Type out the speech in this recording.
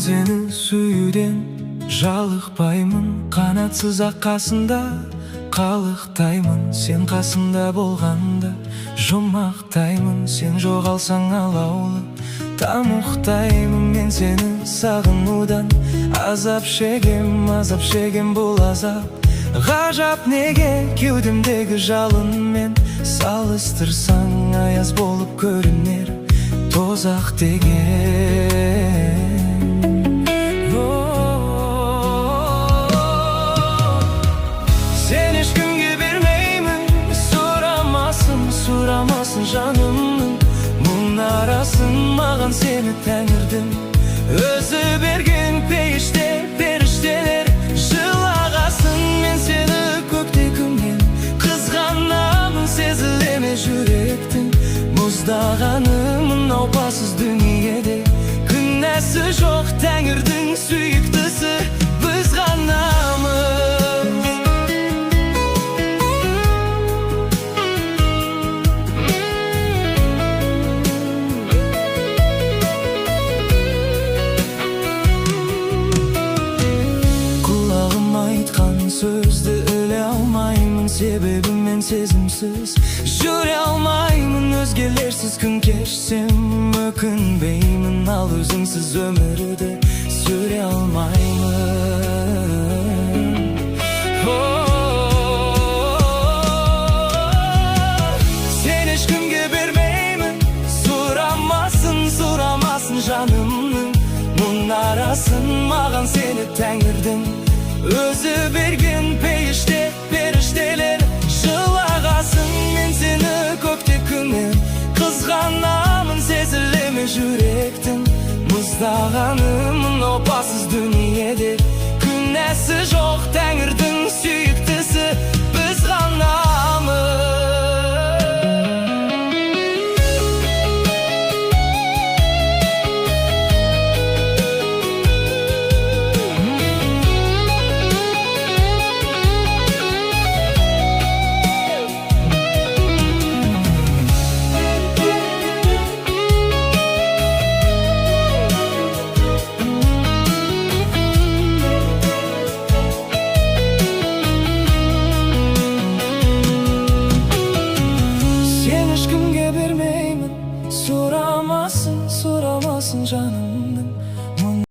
seni sүйүүден жалықпаймын, қанатсыз аққасында қалықтаймын. Сен қасымда болғанда жұмақтаймын, сен жоғалсаң алаулы тамұқтаймын. Мен сені сағынудан азап шегем бұл азап. Ғажап неге кеудемдегі жалынмен салыстырсаң аяз болып көрінер тозақ деген. Сен ешкімге бермеймін, сұрамасын жанымның мұнарасын. Маған сені тәңірдің өзі берген періштелер жылағасын. Мен сені көкте күннен қызғанамын, сезілеме жүректің мұздағанымын. Опасыз дүниеде күнәсі жоқ, тәңірдің сүйіктісі біз ғанамыз. Құлағым айтқан сөзді іле алмаймын, себебі мен сезімсіз жүре алмаймын. Өзгелерсіз күн кешсем өкінбеймін, ал өзіңсіз өмірді сүре алмаймын. Сен ешкімге бермеймін, сұрамасын жанымның мұнарасын. Маған сені тәңірдің өзі берген періштелер жылағасын. Мен сені көкте күннен қызғанамын, сезілеме жүректің мұздағанымын. Опасыз дүниеде күнәсі жоқ, тәңірдің сүйі